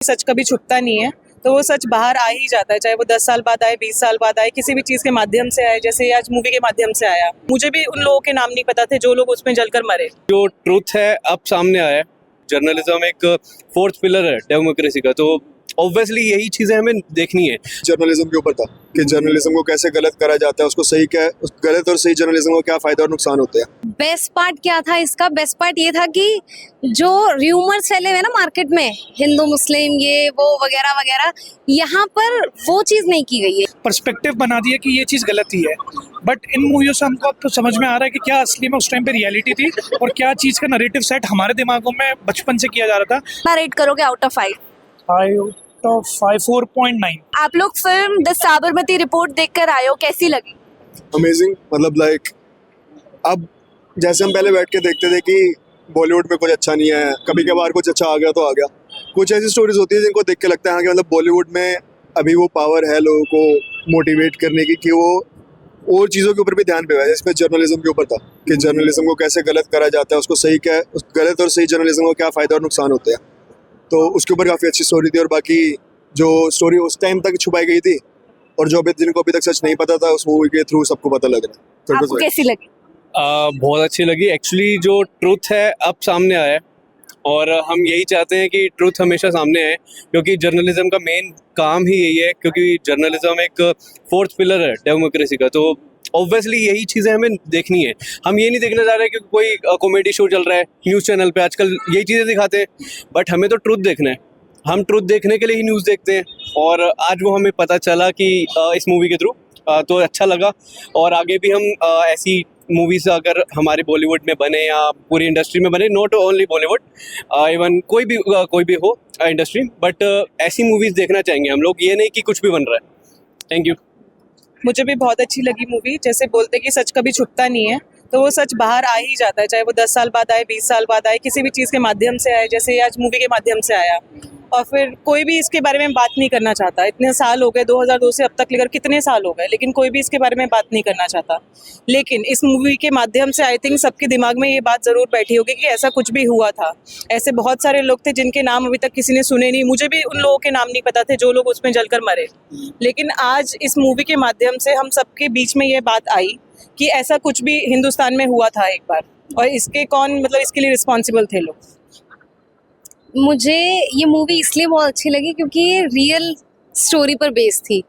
सच कभी छुपता नहीं है, तो वो सच बाहर आ ही जाता है, चाहे वो 10 साल बाद आए, 20 साल बाद आए, किसी भी चीज़ के माध्यम से आए, जैसे आज मूवी के माध्यम से आया। मुझे भी उन लोगों के नाम नहीं पता थे जो लोग उसमें जलकर मरे। जो ट्रूथ है अब सामने आया है। जर्नलिज्म एक फोर्थ पिलर है डेमोक्रेसी का, तो ऑब्वियसली यही चीजें हमें देखनी है। जर्नलिज्म के ऊपर था कि जर्नलिज्म को कैसे गलत करा जाता है, उसको सही क्या, उस गलत और सही जर्नलिज्म को क्या फायदा और नुकसान होते हैं। बेस्ट पार्ट क्या था इसका? बेस्ट पार्ट ये था कि जो र्यूमर्स फैले हुए ना मार्केट में, हिंदू मुस्लिम ये वो वगैरह वगैरह, यहाँ पर वो चीज नहीं की गई है। पर्सपेक्टिव बना दिया कि ये चीज़ गलत ही है, बट इन मूवियों से हमको अब तो समझ में आ रहा है कि क्या असली में उस टाइम पे रियलिटी थी और क्या चीज़ का नरेटिव सेट हमारे दिमागों में बचपन से किया जा रहा था। कितना रेट करोगे आउट ऑफ 5? 4.9। आप लोग फिल्म द साबरमती रिपोर्ट देखकर आए हो, कैसी लगी? अमेजिंग, मतलब लाइक अब जैसे हम पहले बैठ के देखते थे कि बॉलीवुड में कुछ अच्छा नहीं है, कभी कभार कुछ अच्छा आ गया तो आ गया। कुछ ऐसी स्टोरीज होती है जिनको देख के लगता है हाँ कि मतलब बॉलीवुड में अभी वो पावर है लोगों को मोटिवेट करने की कि वो और चीज़ों के ऊपर भी ध्यान पे है। इसमें जर्नलिज्म के ऊपर था कि जर्नलिज्म को कैसे गलत करा जाता है, उसको सही क्या, उस गलत और सही जर्नलिज्म को क्या फ़ायदा और नुकसान होते हैं। तो उसके ऊपर काफ़ी अच्छी स्टोरी थी, और बाकी जो स्टोरी उस टाइम तक छुपाई गई थी और जो अभी जिनको अभी तक सच नहीं पता था, उस मूवी के थ्रू सबको पता लग रहा है। आपको कैसी लगी? बहुत अच्छी लगी। एक्चुअली जो ट्रूथ है अब सामने आया है, और हम यही चाहते हैं कि ट्रूथ हमेशा सामने आए, क्योंकि जर्नलिज्म का मेन काम ही यही है, क्योंकि जर्नलिज्म एक फोर्थ पिलर है डेमोक्रेसी का। तो ऑब्वियसली यही चीज़ें हमें देखनी है। हम ये नहीं देखना चाह रहे कि कोई कॉमेडी शो चल रहा है न्यूज़ चैनल पे, आजकल यही चीज़ें दिखाते हैं, बट हमें तो ट्रूथ देखना है। हम ट्रूथ देखने के लिए ही न्यूज़ देखते हैं, और आज वो हमें पता चला कि इस मूवी के थ्रू, तो अच्छा लगा। और आगे भी हम ऐसी मूवीज अगर हमारे बॉलीवुड में बने या पूरी इंडस्ट्री में बने, नॉट ओनली बॉलीवुड, इवन कोई भी हो इंडस्ट्री, बट ऐसी मूवीज देखना चाहेंगे हम लोग, ये नहीं कि कुछ भी बन रहा है। Thank you. मुझे भी बहुत अच्छी लगी मूवी। जैसे बोलते कि सच कभी छुपता नहीं है, तो वो सच बाहर आ ही जाता है, चाहे वो 10 साल बाद आए, 20 साल बाद आए, किसी भी चीज़ के माध्यम से आए, जैसे आज मूवी के माध्यम से आया। और फिर कोई भी इसके बारे में बात नहीं करना चाहता। इतने साल हो गए, 2002 से अब तक लेकर कितने साल हो गए, लेकिन कोई भी इसके बारे में बात नहीं करना चाहता। लेकिन इस मूवी के माध्यम से आई थिंक सबके दिमाग में ये बात ज़रूर बैठी होगी कि ऐसा कुछ भी हुआ था। ऐसे बहुत सारे लोग थे जिनके नाम अभी तक किसी ने सुने नहीं। मुझे भी उन लोगों के नाम नहीं पता थे जो लोग उसमें जलकर मरे। लेकिन आज इस मूवी के माध्यम से हम सबके बीच में ये बात आई कि ऐसा कुछ भी हिंदुस्तान में हुआ था एक बार, और इसके कौन, मतलब इसके लिए रिस्पॉन्सिबल थे लोग। मुझे ये मूवी इसलिए बहुत अच्छी लगी क्योंकि ये रियल स्टोरी पर बेस्ड थी।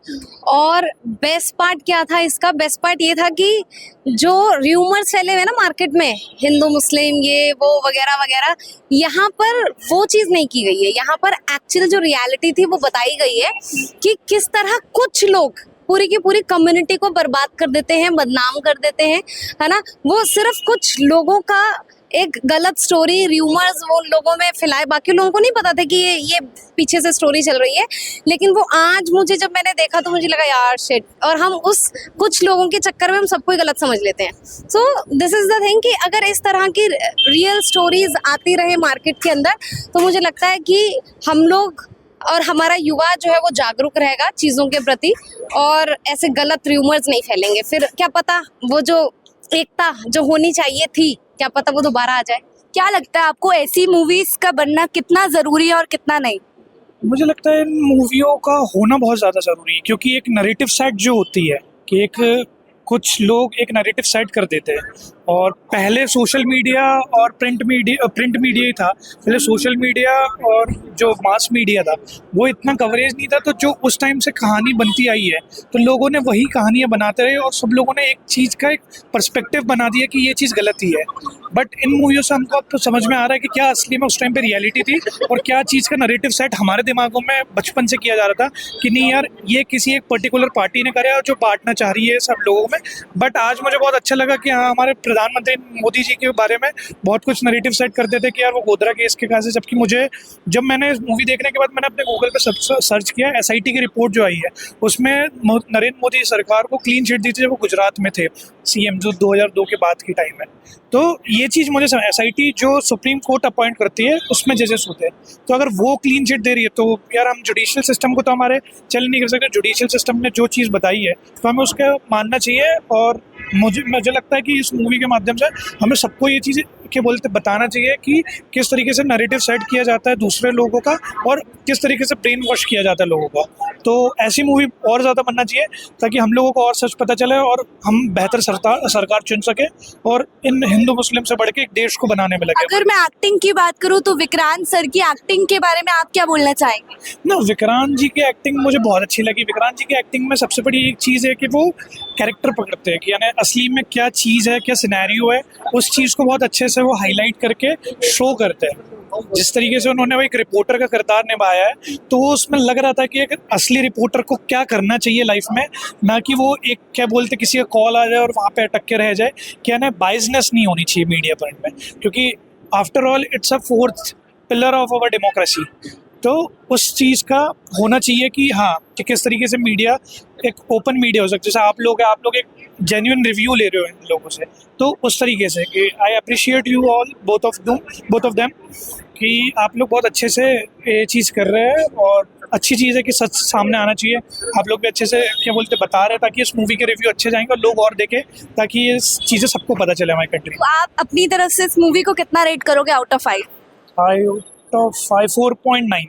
और बेस्ट पार्ट क्या था इसका? बेस्ट पार्ट ये था कि जो र्यूमर्स फैले हुए ना मार्केट में, हिंदू मुस्लिम ये वो वगैरह वगैरह, यहाँ पर वो चीज़ नहीं की गई है। यहाँ पर एक्चुअल जो रियलिटी थी वो बताई गई है कि किस तरह कुछ लोग पूरी की पूरी कम्युनिटी को बर्बाद कर देते हैं, बदनाम कर देते हैं, है ना। वो सिर्फ कुछ लोगों का एक गलत स्टोरी, र्यूमर्स वो लोगों में फैलाए, बाकी लोगों को नहीं पता था कि ये पीछे से स्टोरी चल रही है। लेकिन वो आज मुझे जब मैंने देखा तो मुझे लगा यार शिट, और हम उस कुछ लोगों के चक्कर में हम सबको गलत समझ लेते हैं। So this is the thing कि अगर इस तरह की रियल स्टोरीज आती रहे मार्केट के अंदर, तो मुझे लगता है कि हम लोग और हमारा युवा जो है वो जागरूक रहेगा चीज़ों के प्रति, और ऐसे गलत र्यूमर्स नहीं फैलेंगे। फिर क्या पता वो जो एकता जो होनी चाहिए थी, क्या पता वो दोबारा आ जाए। क्या लगता है आपको ऐसी मूवीज का बनना कितना जरूरी है और कितना नहीं? मुझे लगता है इन मूवियों का होना बहुत ज़्यादा ज़रूरी है, क्योंकि एक नरेटिव सेट जो होती है कि एक कुछ लोग एक नरेटिव सेट कर देते हैं। और पहले सोशल मीडिया और प्रिंट मीडिया ही था। पहले सोशल मीडिया और जो मास मीडिया था वो इतना कवरेज नहीं था, तो जो उस टाइम से कहानी बनती आई है तो लोगों ने वही कहानियाँ बनाते रहे, और सब लोगों ने एक चीज़ का एक पर्सपेक्टिव बना दिया कि ये चीज़ गलत ही है। बट इन मूवियों से हमको अब तो समझ में आ रहा है कि क्या असली में उस टाइम पे रियलिटी थी और क्या चीज़ का नरेटिव सेट हमारे दिमागों में बचपन से किया जा रहा था कि नहीं यार ये किसी एक पर्टिकुलर पार्टी ने करे और जो बांटना चाह रही है सब लोगों में। बट आज मुझे बहुत अच्छा लगा कि हाँ, हमारे प्रधानमंत्री मोदी जी के बारे में बहुत कुछ नरेटिव सेट करते थे कि यार वो गोधरा केस के कैसे, जबकि मुझे जब मैंने मूवी देखने के बाद मैंने अपने गूगल पे सर्च किया, एसआईटी की रिपोर्ट जो आई है उसमें नरेंद्र मोदी सरकार को क्लीन चिट दी थी जब वो गुजरात में थे सीएम, जो 2002 के बाद की टाइम है। तो ये चीज़ मुझे एसआईटी जो सुप्रीम कोर्ट अपॉइंट करती है उसमें जजेस होते हैं, तो अगर वो क्लीन चिट दे रही है तो यार हम जुडिशियल सिस्टम को तो हमारे चल नहीं कर सकते। जुडिशियल सिस्टम ने जो चीज़ बताई है तो हमें उसका मानना चाहिए। और मुझे लगता है कि इस मूवी के माध्यम से हमें सबको ये चीज़ क्या बोलते बताना चाहिए कि किस तरीके से नैरेटिव सेट किया जाता है दूसरे लोगों का और किस तरीके से ब्रेन वॉश किया जाता है लोगों का। तो ऐसी मूवी और ज़्यादा बनना चाहिए ताकि हम लोगों को और सच पता चले और हम बेहतर सरकार चुन सके और इन हिंदू मुस्लिम से बढ़ के एक देश को बनाने में लगे। अगर मैं एक्टिंग की बात करूँ तो विक्रांत सर की एक्टिंग के बारे में आप क्या बोलना चाहेंगे? ना, विक्रांत जी की एक्टिंग मुझे बहुत अच्छी लगी। विक्रांत जी की एक्टिंग में सबसे बड़ी एक चीज़ है कि वो कैरेक्टर पकड़ते हैं कि यानी असली में क्या चीज़ है, क्या सिनेरियो है, उस चीज़ को बहुत अच्छे से वो हाईलाइट करके शो करते हैं। जिस तरीके से उन्होंने वो एक रिपोर्टर का किरदार निभाया है तो वो उसमें लग रहा था कि एक असली रिपोर्टर को क्या करना चाहिए लाइफ में, ना कि वो एक क्या बोलते किसी का कॉल आ जाए और वहाँ पे अटक के रह जाए। क्या ना, बाइजनेस नहीं होनी चाहिए मीडिया पॉइंट में, क्योंकि after all it's a fourth pillar of our democracy. तो उस चीज़ का होना चाहिए कि हाँ, कि किस तरीके से मीडिया एक ओपन मीडिया हो सकता है। जैसे आप लोग एक जेन्युइन रिव्यू ले रहे हो इन लोगों से, तो उस तरीके से कि I appreciate you all both of them कि आप लोग बहुत अच्छे से ये चीज़ कर रहे हैं और अच्छी चीज़ है कि सच सामने आना चाहिए। आप लोग भी अच्छे से क्या बोलते बता रहे हैं ताकि इस मूवी के रिव्यू अच्छे जाएंगे और लोग और देखें ताकि ये चीज़ें सबको पता चले हमारी कंट्री। तो आप अपनी तरफ से इस मूवी को कितना रेट करोगे आउट ऑफ 5? 5 out of 5, 4.9।